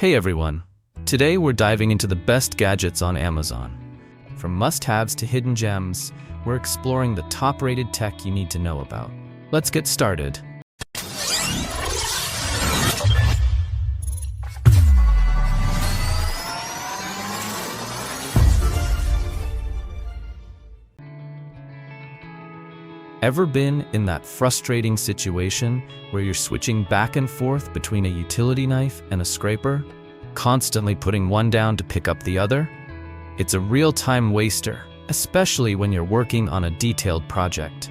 Hey everyone! Today we're diving into the best gadgets on Amazon. From must-haves to hidden gems, we're exploring the top-rated tech you need to know about. Let's get started. Ever been in that frustrating situation where you're switching back and forth between a utility knife and a scraper, constantly putting one down to pick up the other? It's a real time waster, especially when you're working on a detailed project.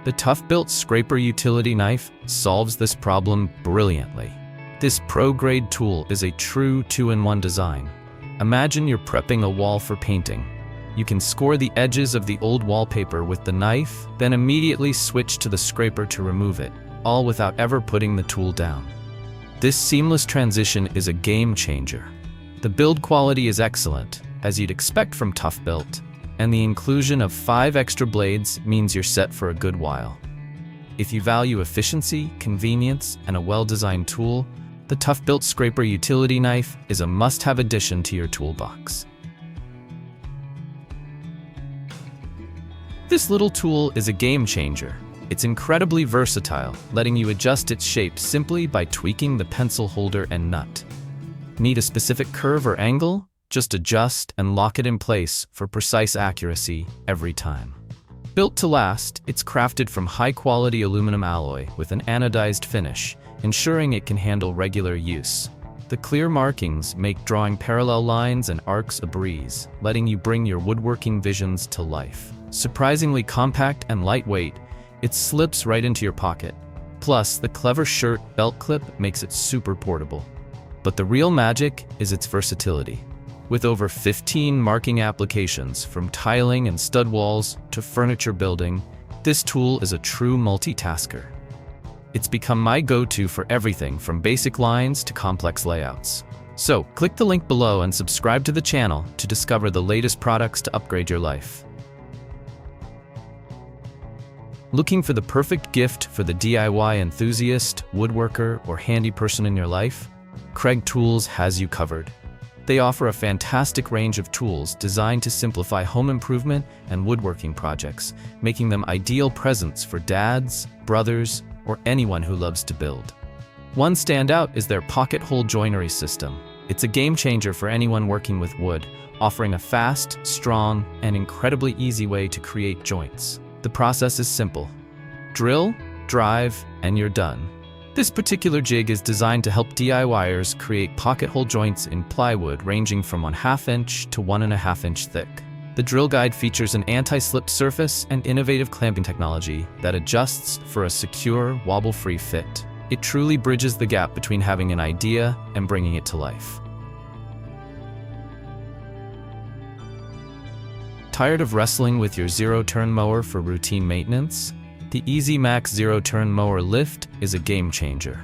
The ToughBuilt scraper utility knife solves this problem brilliantly. This pro-grade tool is a true two-in-one design. Imagine you're prepping a wall for painting. You can score the edges of the old wallpaper with the knife, then immediately switch to the scraper to remove it, all without ever putting the tool down. This seamless transition is a game changer. The build quality is excellent, as you'd expect from ToughBuilt, and the inclusion of 5 extra blades means you're set for a good while. If you value efficiency, convenience, and a well-designed tool, the ToughBuilt scraper utility knife is a must-have addition to your toolbox. This little tool is a game changer. It's incredibly versatile, letting you adjust its shape simply by tweaking the pencil holder and nut. Need a specific curve or angle? Just adjust and lock it in place for precise accuracy every time. Built to last, it's crafted from high-quality aluminum alloy with an anodized finish, ensuring it can handle regular use. The clear markings make drawing parallel lines and arcs a breeze, letting you bring your woodworking visions to life. Surprisingly compact and lightweight, it slips right into your pocket. Plus, the clever shirt belt clip makes it super portable. But the real magic is its versatility. With over 15 marking applications, from tiling and stud walls to furniture building, this tool is a true multitasker. It's become my go-to for everything from basic lines to complex layouts. So, click the link below and subscribe to the channel to discover the latest products to upgrade your life. Looking for the perfect gift for the DIY enthusiast, woodworker, or handy person in your life? Kreg Tools has you covered. They offer a fantastic range of tools designed to simplify home improvement and woodworking projects, making them ideal presents for dads, brothers, or anyone who loves to build. One standout is their pocket hole joinery system. It's a game changer for anyone working with wood, offering a fast, strong, and incredibly easy way to create joints. The process is simple. Drill, drive, and you're done. This particular jig is designed to help DIYers create pocket hole joints in plywood ranging from 1/2 inch to 1.5 inch thick. The drill guide features an anti-slip surface and innovative clamping technology that adjusts for a secure, wobble-free fit. It truly bridges the gap between having an idea and bringing it to life. Tired of wrestling with your zero-turn mower for routine maintenance? The Easy Max zero-turn mower lift is a game changer.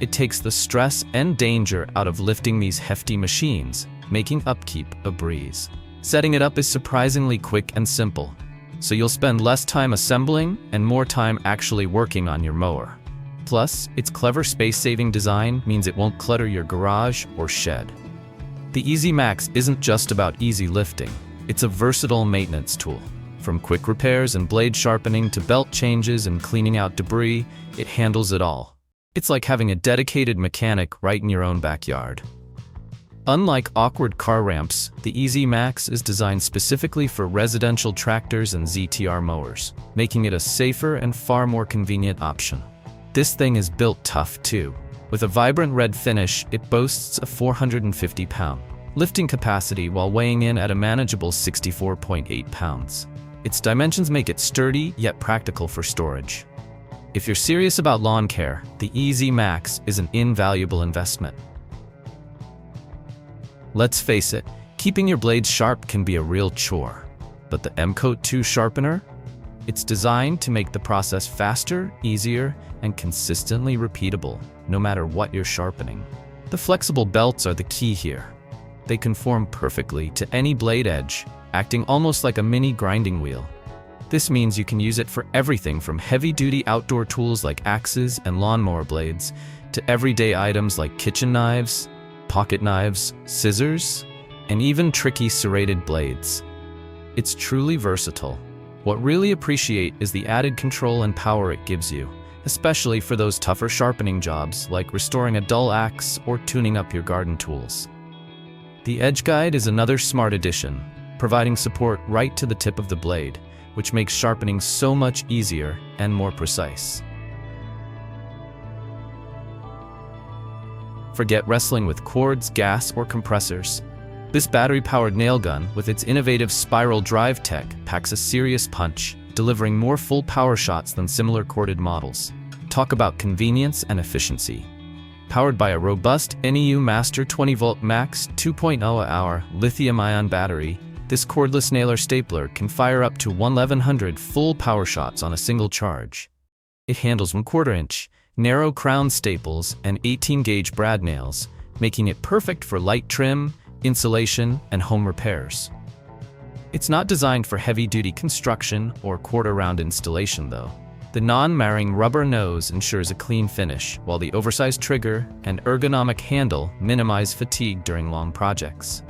It takes the stress and danger out of lifting these hefty machines, making upkeep a breeze. Setting it up is surprisingly quick and simple, so you'll spend less time assembling and more time actually working on your mower. Plus, its clever space-saving design means it won't clutter your garage or shed. The Easy Max isn't just about easy lifting. It's a versatile maintenance tool. From quick repairs and blade sharpening to belt changes and cleaning out debris, it handles it all. It's like having a dedicated mechanic right in your own backyard. Unlike awkward car ramps, the Easy Max is designed specifically for residential tractors and ZTR mowers, making it a safer and far more convenient option. This thing is built tough too. With a vibrant red finish, it boasts a 450-pound lifting capacity while weighing in at a manageable 64.8 pounds. Its dimensions make it sturdy yet practical for storage. If you're serious about lawn care, the Easy Max is an invaluable investment. Let's face it, keeping your blades sharp can be a real chore. But the MK2 sharpener? It's designed to make the process faster, easier, and consistently repeatable, no matter what you're sharpening. The flexible belts are the key here. They conform perfectly to any blade edge, acting almost like a mini grinding wheel. This means you can use it for everything from heavy-duty outdoor tools like axes and lawnmower blades to everyday items like kitchen knives, pocket knives, scissors, and even tricky serrated blades. It's truly versatile. What really appreciate is the added control and power it gives you, especially for those tougher sharpening jobs like restoring a dull axe or tuning up your garden tools. The edge guide is another smart addition, providing support right to the tip of the blade, which makes sharpening so much easier and more precise. Forget wrestling with cords, gas, or compressors. This battery-powered nail gun, with its innovative spiral drive tech, packs a serious punch, delivering more full power shots than similar corded models. Talk about convenience and efficiency. Powered by a robust NEU Master 20-volt Max 2.0-hour lithium-ion battery, this cordless nailer stapler can fire up to 1100 full power shots on a single charge. It handles 1/4 inch, narrow crown staples, and 18-gauge brad nails, making it perfect for light trim, insulation, and home repairs. It's not designed for heavy-duty construction or quarter-round installation though. The non-marring rubber nose ensures a clean finish, while the oversized trigger and ergonomic handle minimize fatigue during long projects.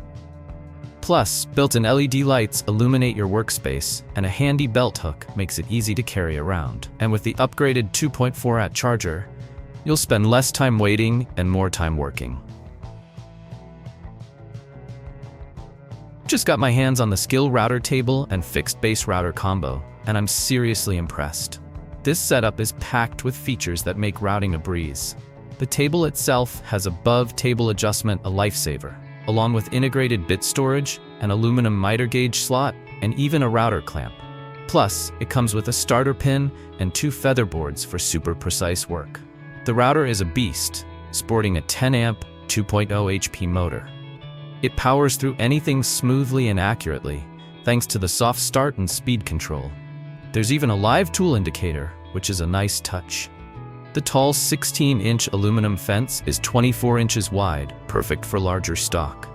Plus, built-in LED lights illuminate your workspace, and a handy belt hook makes it easy to carry around. And with the upgraded 2.4-watt charger, you'll spend less time waiting and more time working. Just got my hands on the SKIL router table and fixed base router combo, and I'm seriously impressed. This setup is packed with features that make routing a breeze. The table itself has above-table adjustment, a lifesaver, along with integrated bit storage, an aluminum miter gauge slot, and even a router clamp. Plus, it comes with a starter pin and 2 feather boards for super precise work. The router is a beast, sporting a 10-amp, 2.0 HP motor. It powers through anything smoothly and accurately, thanks to the soft start and speed control. There's even a live tool indicator, which is a nice touch. The tall 16-inch aluminum fence is 24 inches wide, perfect for larger stock.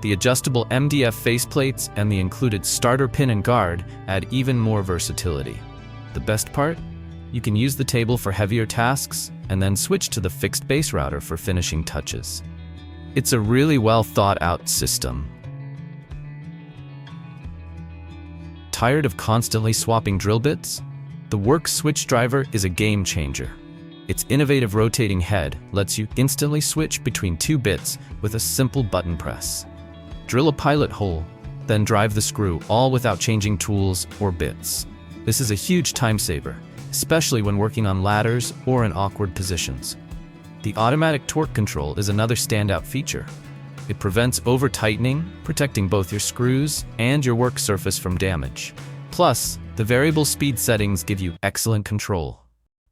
The adjustable MDF faceplates and the included starter pin and guard add even more versatility. The best part? You can use the table for heavier tasks and then switch to the fixed base router for finishing touches. It's a really well thought out system. Tired of constantly swapping drill bits? The Works switch driver is a game changer. Its innovative rotating head lets you instantly switch between 2 bits with a simple button press. Drill a pilot hole, then drive the screw, all without changing tools or bits. This is a huge time saver, especially when working on ladders or in awkward positions. The automatic torque control is another standout feature. It prevents over-tightening, protecting both your screws and your work surface from damage. Plus, the variable speed settings give you excellent control.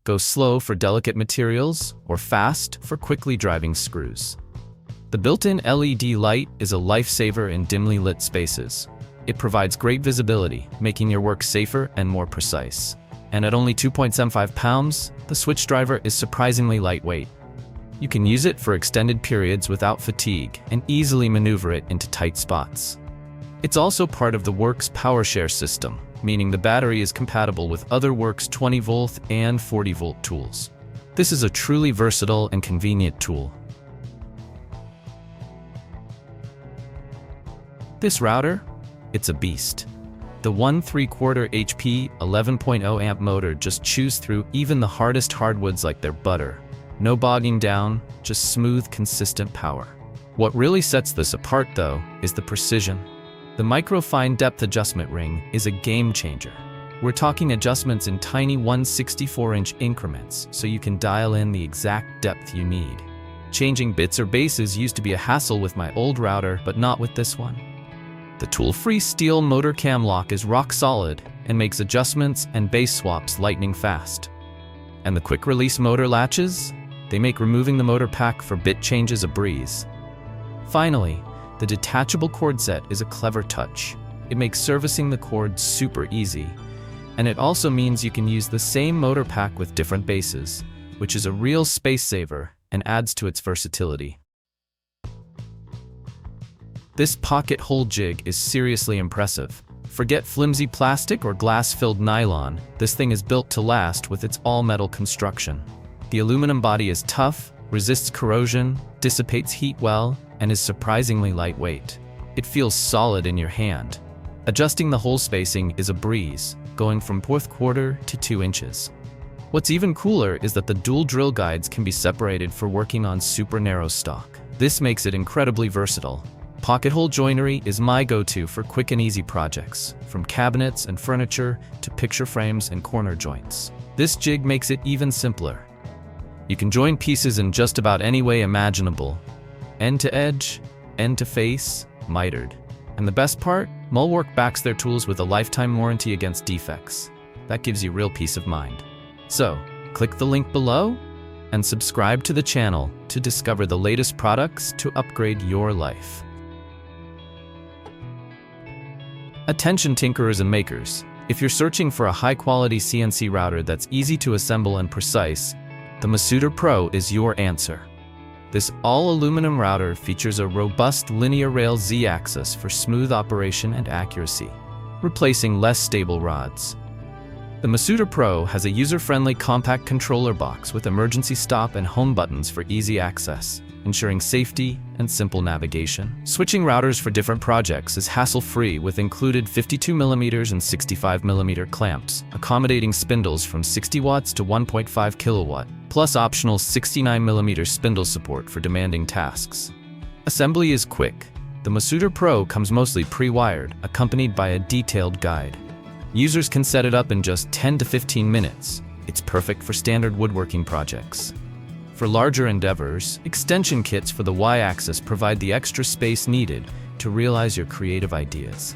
Go slow for delicate materials or fast for quickly driving screws. The built-in LED light is a lifesaver in dimly lit spaces. It provides great visibility, making your work safer and more precise. And at only 2.75 pounds, the switch driver is surprisingly lightweight. You can use it for extended periods without fatigue and easily maneuver it into tight spots. It's also part of the Works PowerShare system, meaning the battery is compatible with other Works 20-volt and 40-volt tools. This is a truly versatile and convenient tool. This router? It's a beast. The 1/3/4 HP 11.0 amp motor just chews through even the hardest hardwoods like they're butter. No bogging down, just smooth, consistent power. What really sets this apart, though, is the precision. The micro-fine depth adjustment ring is a game changer. We're talking adjustments in tiny 1/64-inch increments, so you can dial in the exact depth you need. Changing bits or bases used to be a hassle with my old router, but not with this one. The tool-free steel motor cam lock is rock solid and makes adjustments and base swaps lightning fast. And the quick-release motor latches? They make removing the motor pack for bit changes a breeze. Finally, the detachable cord set is a clever touch. It makes servicing the cord super easy, and it also means you can use the same motor pack with different bases, which is a real space saver and adds to its versatility. This pocket hole jig is seriously impressive. Forget flimsy plastic or glass-filled nylon. This thing is built to last with its all-metal construction. The aluminum body is tough, resists corrosion, dissipates heat well, and is surprisingly lightweight. It feels solid in your hand. Adjusting the hole spacing is a breeze, going from 1/4 to 2 inches. What's even cooler is that the dual drill guides can be separated for working on super narrow stock. This makes it incredibly versatile. Pocket hole joinery is my go-to for quick and easy projects, from cabinets and furniture to picture frames and corner joints. This jig makes it even simpler. You can join pieces in just about any way imaginable. End to edge, end to face, mitered. And the best part? Mulwork backs their tools with a lifetime warranty against defects. That gives you real peace of mind. So, click the link below and subscribe to the channel to discover the latest products to upgrade your life. Attention tinkerers and makers. If you're searching for a high-quality CNC router that's easy to assemble and precise, the Masuter Pro is your answer. This all-aluminum router features a robust linear rail Z-axis for smooth operation and accuracy, replacing less stable rods. The Masuter Pro has a user-friendly compact controller box with emergency stop and home buttons for easy access, ensuring safety and simple navigation. Switching routers for different projects is hassle-free with included 52mm and 65mm clamps, accommodating spindles from 60 watts to 1.5 kilowatt, plus optional 69mm spindle support for demanding tasks. Assembly is quick. The Masuter Pro comes mostly pre-wired, accompanied by a detailed guide. Users can set it up in just 10 to 15 minutes. It's perfect for standard woodworking projects. For larger endeavors, extension kits for the Y-axis provide the extra space needed to realize your creative ideas.